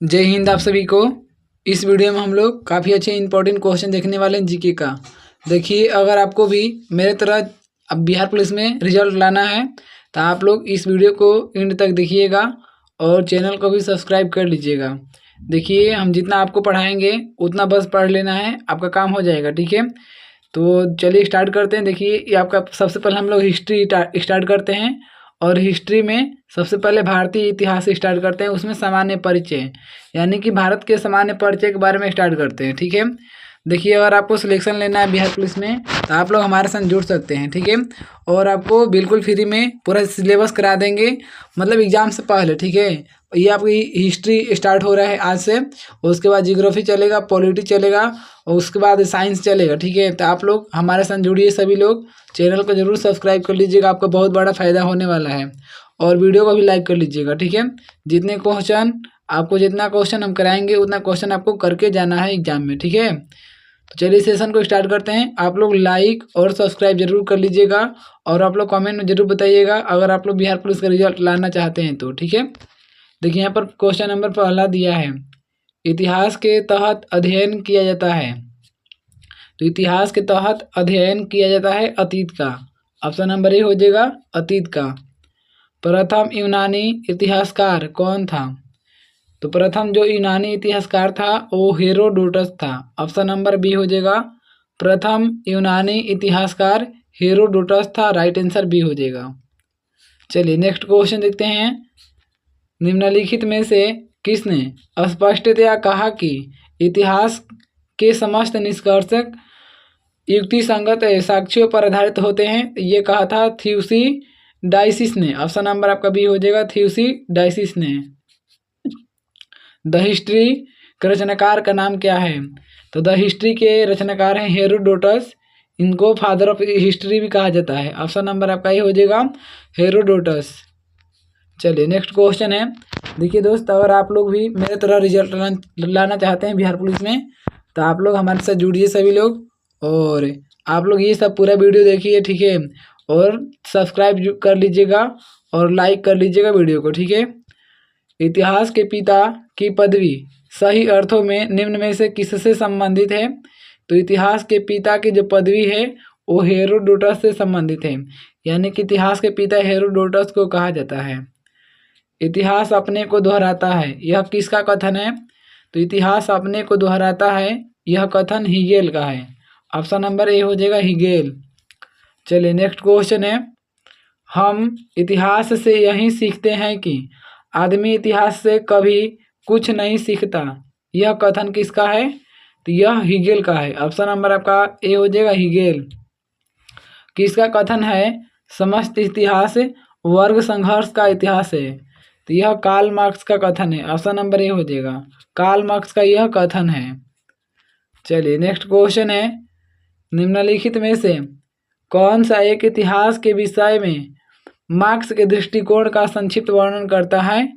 जय हिंद आप सभी को। इस वीडियो में हम लोग काफ़ी अच्छे इंपॉर्टेंट क्वेश्चन देखने वाले हैं जीके का। देखिए, अगर आपको भी मेरे तरह अब बिहार पुलिस में रिजल्ट लाना है तो आप लोग इस वीडियो को एंड तक देखिएगा और चैनल को भी सब्सक्राइब कर लीजिएगा। देखिए, हम जितना आपको पढ़ाएंगे उतना बस पढ़ लेना है, आपका काम हो जाएगा। ठीक है, तो चलिए स्टार्ट करते हैं। देखिए, ये आपका सबसे पहले हम लोग हिस्ट्री स्टार्ट करते हैं और हिस्ट्री में सबसे पहले भारतीय इतिहास से स्टार्ट करते हैं। उसमें सामान्य परिचय यानी कि भारत के सामान्य परिचय के बारे में स्टार्ट करते हैं। ठीक है, देखिए, अगर आपको सिलेक्शन लेना है बिहार पुलिस में तो आप लोग हमारे साथ जुड़ सकते हैं। ठीक है, और आपको बिल्कुल फ्री में पूरा सिलेबस करा देंगे, मतलब एग्जाम से पहले। ठीक है, ये आपकी हिस्ट्री स्टार्ट हो रहा है आज से, उसके बाद जियोग्राफी चलेगा, पॉलिटी चलेगा और उसके बाद साइंस चलेगा। ठीक है, तो आप लोग हमारे साथ जुड़िए। सभी लोग चैनल को जरूर सब्सक्राइब कर लीजिएगा, आपका बहुत बड़ा फायदा होने वाला है। और वीडियो को भी लाइक कर लीजिएगा। ठीक है, जितना क्वेश्चन हम कराएंगे उतना क्वेश्चन आपको करके जाना है एग्जाम में। ठीक है, तो चलिए सेशन को स्टार्ट करते हैं। आप लोग लाइक और सब्सक्राइब जरूर कर लीजिएगा और आप लोग कमेंट में जरूर बताइएगा अगर आप लोग बिहार पुलिस का रिजल्ट लाना चाहते हैं तो। ठीक है, देखिए यहाँ पर क्वेश्चन नंबर पहला दिया है, इतिहास के तहत अध्ययन किया जाता है। तो इतिहास के तहत अध्ययन किया जाता है अतीत का। ऑप्शन नंबर ए हो जाएगा अतीत का। प्रथम यूनानी इतिहासकार कौन था? तो प्रथम जो यूनानी इतिहासकार था वो हेरोडोटस था। ऑप्शन नंबर बी हो जाएगा, प्रथम यूनानी इतिहासकार हेरोडोटस था। राइट आंसर बी हो जाएगा। चलिए नेक्स्ट क्वेश्चन देखते हैं। निम्नलिखित में से किसने स्पष्टतया कहा कि इतिहास के समस्त निष्कर्ष युक्ति संगत साक्ष्यों पर आधारित होते हैं? ये कहा था थ्यूसिडाइसिस ने। ऑप्शन नंबर आपका बी हो जाएगा, थ्यूसिडाइसिस ने। द हिस्ट्री के रचनाकार का नाम क्या है? तो द हिस्ट्री के रचनाकार हैं हेरोडोटस। इनको फादर ऑफ हिस्ट्री भी कहा जाता है। ऑप्शन नंबर आपका ये हो जाएगा हेरोडोटस। चलिए नेक्स्ट क्वेश्चन है। देखिए दोस्त, अगर आप लोग भी मेरे तरह रिजल्ट लाना चाहते हैं बिहार पुलिस में तो आप लोग हमारे साथ जुड़िए सभी लोग, और आप लोग ये सब पूरा वीडियो देखिए। ठीक है, और सब्सक्राइब कर लीजिएगा और लाइक कर लीजिएगा वीडियो को। ठीक है, इतिहास के पिता की पदवी सही अर्थों में निम्न में से किससे संबंधित है? तो इतिहास के पिता की जो पदवी है वो हेरोडोटस से संबंधित है, यानी कि इतिहास के पिता हेरोडोटस को कहा जाता है। इतिहास अपने को दोहराता है, यह किसका कथन है? तो इतिहास अपने को दोहराता है, यह कथन हीगेल का है। ऑप्शन नंबर ए हो जाएगा हीगेल। चलिए नेक्स्ट क्वेश्चन है, हम इतिहास से यही सीखते हैं कि आदमी इतिहास से कभी कुछ नहीं सीखता। यह कथन किसका है? तो यह हीगेल का है। ऑप्शन नंबर आपका ए हो जाएगा हीगेल। किसका कथन है? समस्त इतिहास वर्ग संघर्ष का इतिहास है। तो यह कार्ल मार्क्स का कथन है। ऑप्शन नंबर ए हो जाएगा, कार्ल मार्क्स का यह कथन है। चलिए नेक्स्ट क्वेश्चन है, निम्नलिखित में से कौन सा एक इतिहास के विषय में मार्क्स के दृष्टिकोण का संक्षिप्त वर्णन करता है?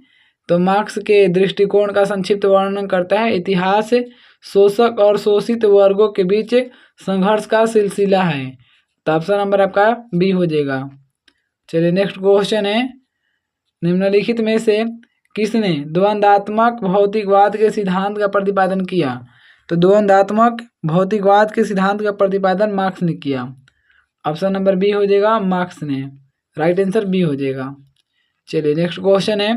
तो मार्क्स के दृष्टिकोण का संक्षिप्त वर्णन करता है, इतिहास शोषक और शोषित वर्गों के बीच संघर्ष का सिलसिला है। तो ऑप्शन नंबर आपका बी हो जाएगा। चलिए नेक्स्ट क्वेश्चन है, निम्नलिखित में से किसने द्वंद्वात्मक भौतिकवाद के सिद्धांत का प्रतिपादन किया? तो द्वंद्वात्मक भौतिकवाद के सिद्धांत का प्रतिपादन मार्क्स ने किया। ऑप्शन नंबर बी हो जाएगा, मार्क्स ने। राइट आंसर बी हो जाएगा। चलिए नेक्स्ट क्वेश्चन है,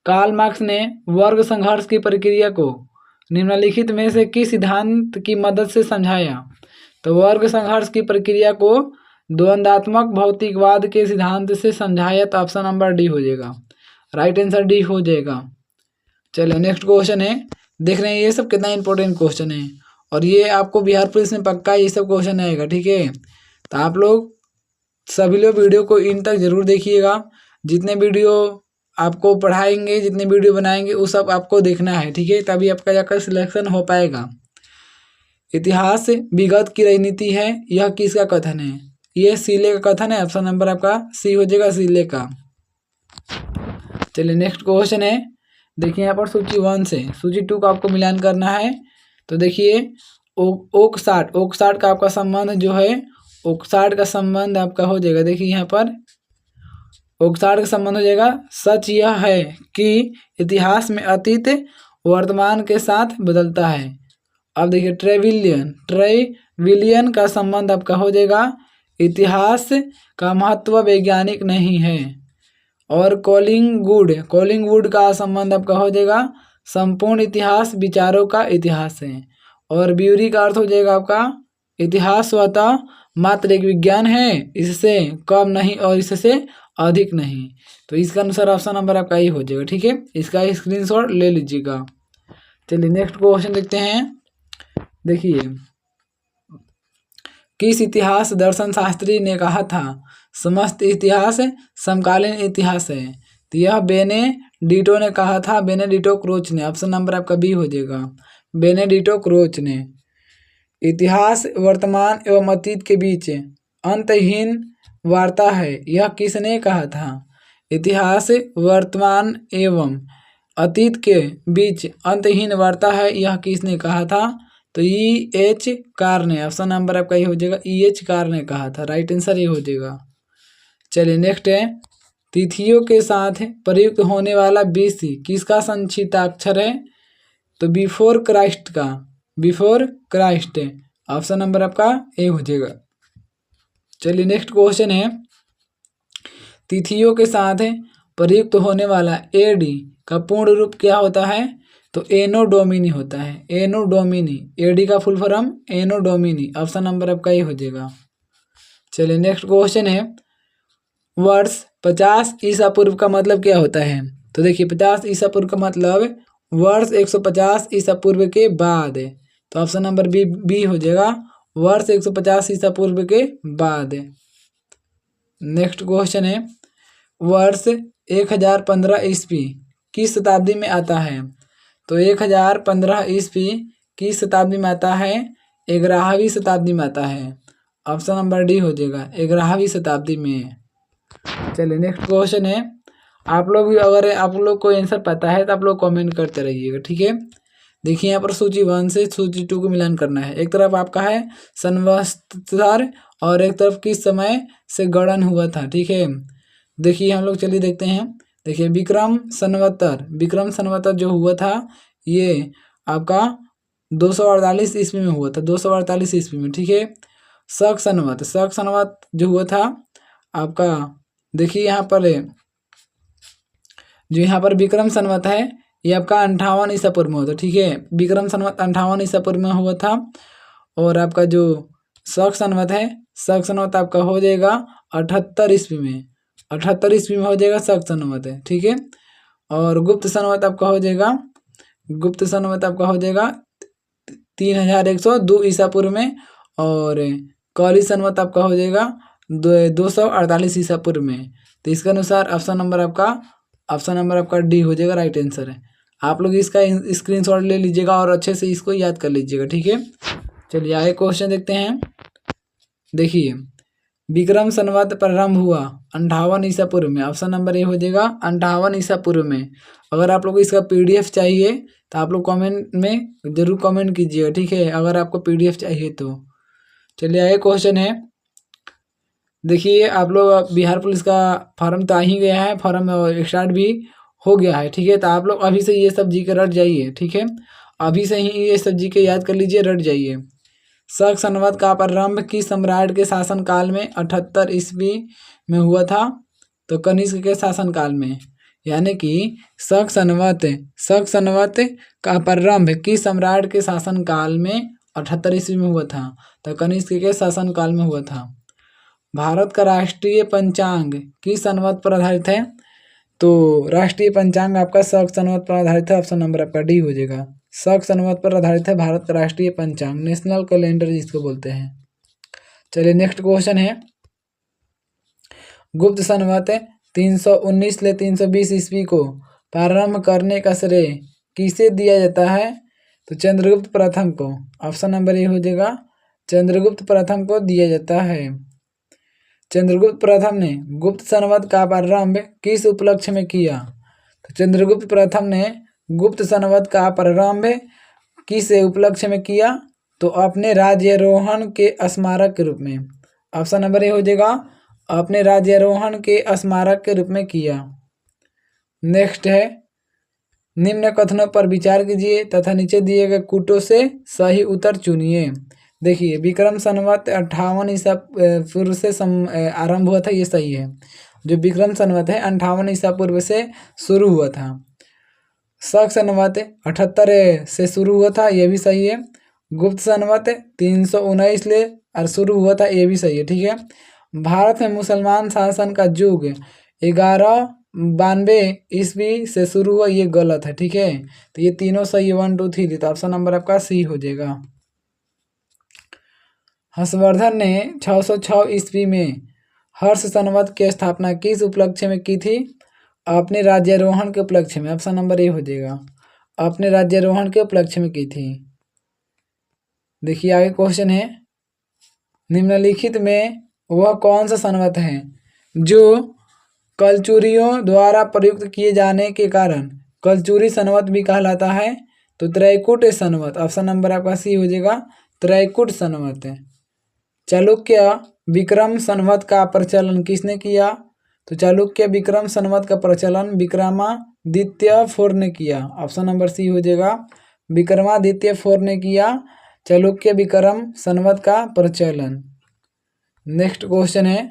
कार्ल मार्क्स ने वर्ग संघर्ष की प्रक्रिया को निम्नलिखित में से किस सिद्धांत की मदद से समझाया? तो वर्ग संघर्ष की प्रक्रिया को द्वंद्वात्मक भौतिकवाद के सिद्धांत से समझाया। तो ऑप्शन नंबर डी हो जाएगा। राइट आंसर डी हो जाएगा। चलिए नेक्स्ट क्वेश्चन है, देख रहे हैं ये सब कितना इंपॉर्टेंट क्वेश्चन है और ये आपको बिहार पुलिस में पक्का ये सब क्वेश्चन आएगा। ठीक है, तो आप लोग सभी लोग वीडियो को इन तक जरूर देखिएगा। जितने वीडियो आपको पढ़ाएंगे, जितने वीडियो बनाएंगे वो सब आपको देखना है। ठीक है, तभी आपका जाकर सिलेक्शन हो पाएगा। इतिहास विगत की राजनीति है, यह किसका कथन है? यह सीले का कथन है। ऑप्शन नंबर आपका सी हो जाएगा, सीले का। चलिए नेक्स्ट क्वेश्चन है, देखिए यहाँ पर सूची 1 से सूची 2 का आपको मिलान करना है। तो देखिए ओकसाट का आपका संबंध जो है, ओकसाट का संबंध आपका हो जाएगा। देखिए यहाँ पर ओकसाट का संबंध हो जाएगा, सच यह है कि इतिहास में अतीत वर्तमान के साथ बदलता है। अब देखिए ट्रेविलियन का संबंध आपका हो जाएगा इतिहास का महत्व वैज्ञानिक नहीं है। और कॉलिंगवुड का संबंध आपका हो जाएगा संपूर्ण इतिहास विचारों का इतिहास है। और ब्यूरी का अर्थ हो जाएगा आपका इतिहास स्वतः मात्र एक विज्ञान है, इससे कम नहीं और इससे अधिक नहीं। तो इसका अनुसार ऑप्शन नंबर आपका ये हो जाएगा। ठीक है, इसका स्क्रीनशॉट ले लीजिएगा। चलिए नेक्स्ट क्वेश्चन देखते हैं। देखिए, किस इतिहास दर्शन शास्त्री ने कहा था समस्त इतिहास समकालीन इतिहास है? तो यह बेनेडिटो ने कहा था, बेनेडिटो क्रोच ने। ऑप्शन नंबर आपका बी हो जाएगा, बेनेडिटो क्रोच ने। इतिहास वर्तमान एवं अतीत के बीच अंतहीन वार्ता है, यह किसने कहा था? इतिहास वर्तमान एवं अतीत के बीच अंतहीन वार्ता है, यह किसने कहा था? तो E.H. कार ने। ऑप्शन नंबर आपका ये हो जाएगा, E.H. कार ने कहा था। राइट आंसर ये हो जाएगा। चलिए नेक्स्ट है, तिथियों के साथ प्रयुक्त होने वाला BC किसका संक्षिप्ताक्षर है? तो बिफोर क्राइस्ट का, बिफोर क्राइस्ट। ऑप्शन नंबर आपका ए हो जाएगा। चलिए नेक्स्ट क्वेश्चन है, तिथियों के साथ प्रयुक्त होने वाला AD का पूर्ण रूप क्या होता है? तो एनो डोमिनी होता है, एनो डोमिनी। AD का फुल फॉर्म एनो डोमिनी। ऑप्शन नंबर आपका ये हो जाएगा। चलिए नेक्स्ट क्वेश्चन है, वर्ष 50 ईसा पूर्व का मतलब क्या होता है? तो देखिए 50 ईसा पूर्व का मतलब वर्ष 150 ईसा पूर्व के बाद। तो ऑप्शन नंबर बी हो जाएगा, वर्ष 150 ईसा पूर्व के बाद। नेक्स्ट क्वेश्चन है, वर्ष 1015 ईस्वी किस शताब्दी में आता है? तो 1015 ईस्वी किस शताब्दी में आता है? 11वीं शताब्दी में आता है। ऑप्शन नंबर डी हो जाएगा, 11वीं शताब्दी में। चलिए नेक्स्ट क्वेश्चन है, आप लोग भी अगर आप लोग को आंसर पता है तो आप लोग कमेंट करते रहिएगा। ठीक है, देखिए यहाँ पर सूची 1 से सूची 2 को मिलान करना है। एक तरफ आपका है संवत्सर और एक तरफ किस समय से गणन हुआ था। ठीक है, देखिए हम लोग चलिए देखते हैं। देखिए विक्रम संवत्सर जो हुआ था ये आपका 248 ईस्वी में हुआ था, 248 ईस्वी में। ठीक है, शक संवत जो हुआ था आपका, देखिए यहाँ पर जो यहाँ पर विक्रम संवत है ये आपका 58 ईसा पूर्व में हुआ था। ठीक है, विक्रम संवत 58 ईसा पूर्व में हुआ था। और आपका जो शक संवत है, शक संवत आपका हो जाएगा 78 ईस्वी में, 78 ईस्वी में हो जाएगा शक संवत है। ठीक है, और गुप्त संवत आपका हो जाएगा, गुप्त संवत आपका हो जाएगा 3102 ईसा पूर्व में। और कौली संवत आपका हो जाएगा 248 ईसा पूर्व में। तो इसके अनुसार ऑप्शन नंबर आपका डी हो जाएगा, राइट आंसर है। आप लोग इसका स्क्रीनशॉट ले लीजिएगा और अच्छे से इसको याद कर लीजिएगा। ठीक है, चलिए आगे क्वेश्चन देखते हैं। देखिए विक्रम संवत प्रारंभ हुआ 58 ईसा पूर्व में। ऑप्शन नंबर ए हो जाएगा 58 ईसा पूर्व में। अगर आप लोग को इसका PDF चाहिए तो आप लोग कमेंट में जरूर कमेंट कीजिएगा। ठीक है, अगर आपको PDF चाहिए तो। चलिए आगे क्वेश्चन है, देखिए आप लोग बिहार पुलिस का फॉर्म तो आ ही गया है, फॉर्म स्टार्ट भी हो गया है। ठीक है, तो आप लोग अभी से ये सब जीके रट जाइए। ठीक है, अभी से ही ये सब जीके याद कर लीजिए, रट जाइए। शक संवत का प्रारंभ किस सम्राट के शासनकाल में 78 ईस्वी में हुआ था? तो कनिष्क के शासनकाल में। यानी कि शक संवत का प्रारंभ किस सम्राट के शासनकाल में 78 ईस्वी में हुआ था? तो कनिष्क के शासनकाल में हुआ था। भारत का राष्ट्रीय पंचांग किस संवत पर आधारित है? तो राष्ट्रीय पंचांग आपका शक संवत पर आधारित है। ऑप्शन नंबर आपका डी हो जाएगा, शक संवत पर आधारित है भारत का राष्ट्रीय पंचांग, नेशनल कैलेंडर जिसको बोलते हैं। चलिए नेक्स्ट क्वेश्चन है, गुप्त संवत 319 से 320 ईस्वी को प्रारंभ करने का श्रेय किसे दिया जाता है? तो चंद्रगुप्त प्रथम को। ऑप्शन नंबर ए हो जाएगा, चंद्रगुप्त प्रथम को दिया जाता है। चंद्रगुप्त प्रथम ने गुप्त संवत का प्रारंभ किस उपलक्ष्य में किया? तो चंद्रगुप्त प्रथम ने गुप्त संवत का प्रारंभ किस उपलक्ष्य में किया? तो अपने राज्यारोहण के स्मारक के रूप में। ऑप्शन नंबर ए हो जाएगा, अपने राज्यारोहण के स्मारक के रूप में किया। नेक्स्ट है, निम्न कथनों पर विचार कीजिए तथा नीचे दिए गए कूटों से सही उत्तर चुनिए। देखिए, विक्रम संवत 58 ईसा पूर्व से आरंभ हुआ था, ये सही है। जो विक्रम संवत है 58 ईसा पूर्व से शुरू हुआ था। शक संवत 78 से शुरू हुआ था, ये भी सही है। गुप्त संवत 319 ले और शुरू हुआ था, ये भी सही है। ठीक है। भारत में मुसलमान शासन का युग 1192 ईस्वी से शुरू हुआ, ये गलत है। ठीक है, तो ये तीनों सही है, 1 2 3, तो ऑप्शन नंबर आपका सी हो जाएगा। हर्षवर्धन ने 606 ईस्वी में हर्ष संवत की स्थापना किस उपलक्ष्य में की थी? अपने राज्यारोहण के उपलक्ष्य में। ऑप्शन नंबर ए हो जाएगा, अपने राज्यारोहण के उपलक्ष्य में की थी। देखिए आगे क्वेश्चन है, निम्नलिखित में वह कौन सा संवत है जो कलचुरियों द्वारा प्रयुक्त किए जाने के कारण कलचुरी संवत भी कहलाता है? तो त्रैकुट संवत। ऑप्शन नंबर आपका सी हो जाएगा, त्रैकुट संवत। चालुक्य विक्रम संवत का प्रचलन किसने किया? तो चालुक्य विक्रम संवत का प्रचलन विक्रमादित्य 4 ने किया। ऑप्शन नंबर सी हो जाएगा, विक्रमादित्य 4 ने किया चालुक्य विक्रम संवत का प्रचलन। नेक्स्ट क्वेश्चन है,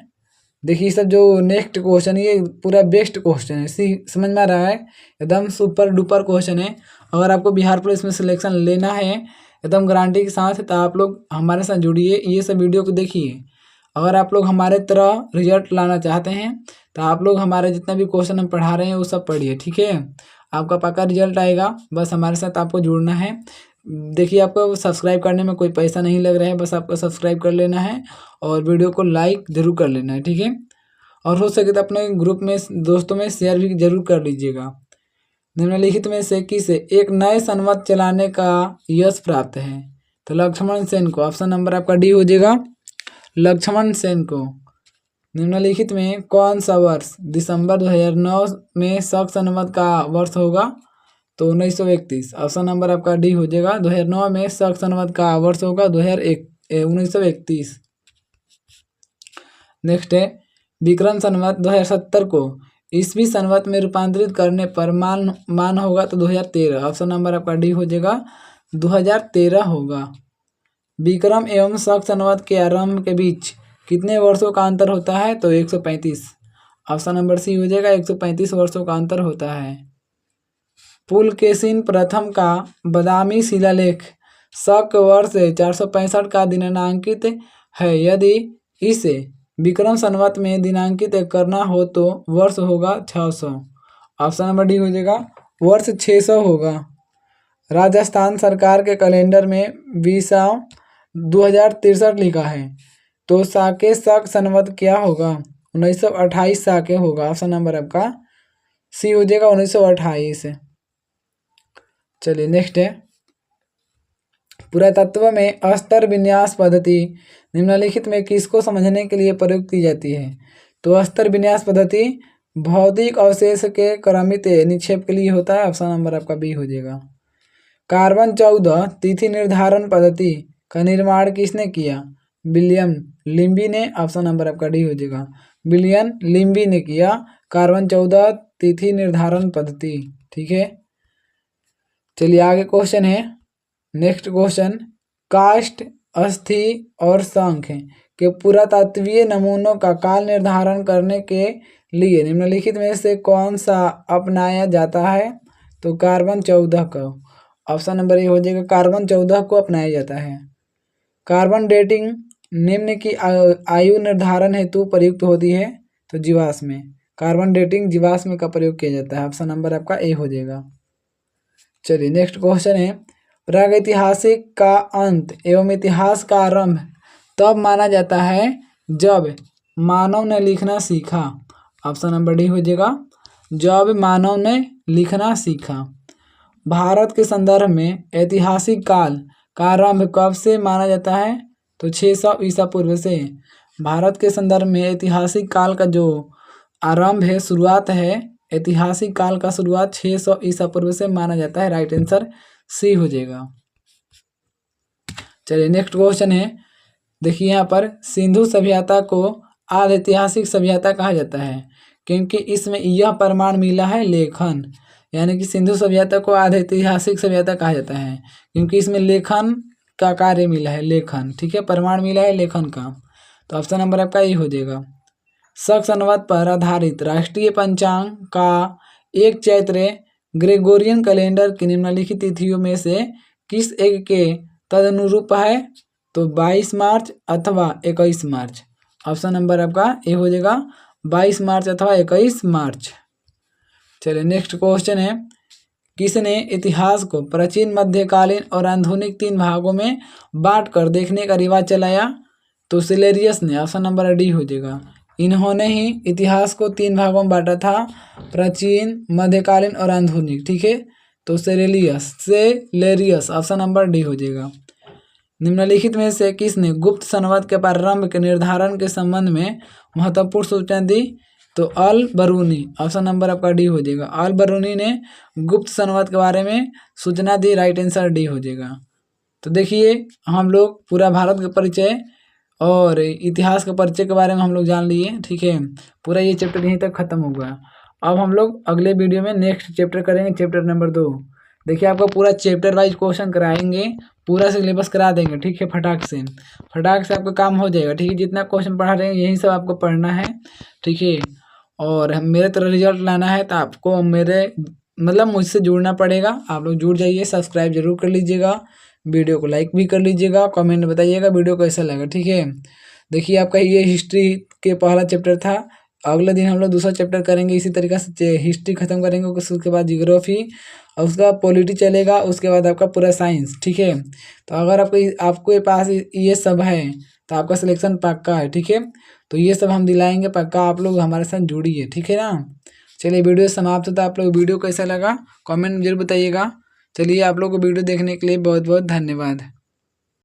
देखिए सब जो नेक्स्ट क्वेश्चन ये पूरा बेस्ट क्वेश्चन है, समझ में आ रहा है, एकदम सुपर डुपर क्वेश्चन है। अगर आपको बिहार पुलिस में सिलेक्शन लेना है एकदम गारंटी के साथ, तो आप लोग हमारे साथ जुड़िए, ये सब वीडियो को देखिए। अगर आप लोग हमारे तरह रिजल्ट लाना चाहते हैं तो आप लोग हमारे जितना भी क्वेश्चन हम पढ़ा रहे हैं वो सब पढ़िए। ठीक है, आपका पक्का रिजल्ट आएगा, बस हमारे साथ आपको जुड़ना है। देखिए, आपको सब्सक्राइब करने में कोई पैसा नहीं लग रहा है, बस आपको सब्सक्राइब कर लेना है और वीडियो को लाइक ज़रूर कर लेना है। ठीक है, और हो सके तो अपने ग्रुप में दोस्तों में शेयर भी जरूर कर लीजिएगा। निम्नलिखित में से किसे एक नए संवत चलाने का यश प्राप्त है? तो लक्ष्मण सेन को। ऑप्शन नंबर आपका डी हो जाएगा, लक्ष्मण सेन को। निम्नलिखित में कौन सा वर्ष दिसंबर 2009 में शक संवत का वर्ष होगा? तो 1931। ऑप्शन नंबर आपका डी हो जाएगा, 2009 में शक संवत का वर्ष होगा 1931। नेक्स्ट है, विक्रम संवत 2070 को ईस्वी संवत में रूपांतरित करने पर मान होगा तो 2013। ऑप्शन नंबर आपका डी हो जाएगा, 2013 होगा। विक्रम एवं शक संवत के आरंभ के बीच कितने वर्षों का अंतर होता है? तो 135। ऑप्शन नंबर सी हो जाएगा, 135 वर्षों का अंतर होता है। पुलकेशिन प्रथम का बादामी शिलालेख शक वर्ष 465 का दिनांकित है। यदि इसे विक्रम संवत में दिनांकित करना हो तो वर्ष होगा 600। ऑप्शन नंबर डी हो जाएगा, वर्ष 600 होगा। राजस्थान सरकार के कैलेंडर में विसाव 2063 लिखा है, तो साके शक संवत क्या होगा? 1928 साके होगा। ऑप्शन नंबर आपका सी हो जाएगा, 1928। चलिए नेक्स्ट है, पुरातत्व में अस्तर विन्यास पद्धति निम्नलिखित में किसको समझने के लिए प्रयुक्त की जाती है? तो अस्तर विन्यास पद्धति भौतिक अवशेष के क्रमित निक्षेप के लिए होता है। ऑप्शन नंबर आपका बी हो जाएगा। कार्बन 14 तिथि निर्धारण पद्धति का निर्माण किसने किया? विलियम लिम्बी ने। ऑप्शन नंबर आपका डी हो जाएगा, विलियम लिम्बी ने किया कार्बन 14 तिथि निर्धारण पद्धति। ठीक है, चलिए आगे क्वेश्चन है, नेक्स्ट क्वेश्चन, काष्ठ, अस्थि और शंख के पुरातत्वीय नमूनों का काल निर्धारण करने के लिए निम्नलिखित में से कौन सा अपनाया जाता है? तो कार्बन 14 का। ऑप्शन नंबर ए हो जाएगा, कार्बन 14 को अपनाया जाता है। कार्बन डेटिंग निम्न की आयु निर्धारण हेतु प्रयुक्त होती है। तो जीवाश्म में, कार्बन डेटिंग जीवाश्म का प्रयोग किया जाता है। ऑप्शन नंबर आपका ए हो जाएगा। चलिए नेक्स्ट क्वेश्चन है, प्रागैतिहासिक का अंत एवं इतिहास का आरंभ तब माना जाता है जब मानव ने लिखना सीखा। ऑप्शन नंबर डी हो जाएगा, जब मानव ने लिखना सीखा। भारत के संदर्भ में ऐतिहासिक काल का आरंभ कब से माना जाता है? तो 600 ईसा पूर्व से। भारत के संदर्भ में ऐतिहासिक काल का जो आरंभ है, शुरुआत है, ऐतिहासिक काल का शुरुआत 600 ईसा पूर्व से माना जाता है। राइट आंसर सी हो जाएगा। चलिए नेक्स्ट क्वेश्चन है, देखिए यहाँ पर सिंधु सभ्यता को आदि ऐतिहासिक सभ्यता कहा जाता है क्योंकि इसमें यह प्रमाण मिला है लेखन, यानी कि सिंधु सभ्यता को आधे ऐतिहासिक सभ्यता कहा जाता है, क्योंकि इसमें लेखन का कार्य मिला है, लेखन, ठीक है, प्रमाण मिला है लेखन का। तो ऑप्शन नंबर आपका ये हो जाएगा। शक संवत पर आधारित राष्ट्रीय पंचांग का एक चैत्र ग्रेगोरियन कैलेंडर की निम्नलिखित तिथियों में से किस एक के तदनुरूप है? तो 22 मार्च अथवा 21 मार्च। ऑप्शन नंबर आपका ए हो जाएगा 22 मार्च अथवा 21 मार्च। चलिए नेक्स्ट क्वेश्चन है, किसने इतिहास को प्राचीन, मध्यकालीन और आधुनिक 3 भागों में बांट कर देखने का रिवाज चलाया? तो सिलेरियस ने। ऑप्शन नंबर डी हो जाएगा। इन्होंने ही इतिहास को 3 भागों में बांटा था, प्राचीन, मध्यकालीन और आधुनिक, ठीक है। तो सेलेरियस ऑप्शन नंबर डी हो जाएगा। निम्नलिखित में से किसने गुप्त संवत के प्रारंभ के निर्धारण के संबंध में महत्वपूर्ण सूचना दी? तो अल बरूनी। ऑप्शन नंबर आपका डी हो जाएगा। अल बरूनी ने गुप्त संवत के बारे में सूचना दी, राइट आंसर डी हो जाएगा। तो देखिए हम लोग पूरा भारत का परिचय और इतिहास के परिचय के बारे में हम लोग जान लिए, ठीक है। पूरा ये चैप्टर यहीं तक खत्म हो गया। अब हम लोग अगले वीडियो में नेक्स्ट चैप्टर करेंगे, चैप्टर नंबर 2। देखिए आपको पूरा चैप्टर वाइज क्वेश्चन कराएंगे, पूरा सिलेबस करा देंगे, ठीक है। फटाक से आपका काम हो जाएगा, ठीक है। जितना क्वेश्चन पढ़ा रहे हैं यही सब आपको पढ़ना है, ठीक है। और मेरे तरह रिजल्ट लाना है तो आपको मुझसे जुड़ना पड़ेगा। आप लोग जुड़ जाइए, सब्सक्राइब जरूर कर लीजिएगा, वीडियो को लाइक भी कर लीजिएगा, कमेंट में बताइएगा वीडियो कैसा लगा, ठीक है। देखिए आपका ये हिस्ट्री के पहला चैप्टर था। अगले दिन हम लोग दूसरा चैप्टर करेंगे, इसी तरीके से हिस्ट्री खत्म करेंगे, उसके बाद जियोग्राफी और उसका पॉलिटी चलेगा, उसके बाद आपका पूरा साइंस, ठीक है। तो अगर आपके पास ये सब है तो आपका सिलेक्शन पक्का है, ठीक है। तो ये सब हम दिलाएंगे पक्का, आप लोग हमारे साथ जुड़िए, ठीक है ना। चलिए वीडियो समाप्त होता है। आप लोग वीडियो कैसा लगा कमेंट में जरूर बताइएगा। चलिए आप लोग को वीडियो देखने के लिए बहुत बहुत धन्यवाद।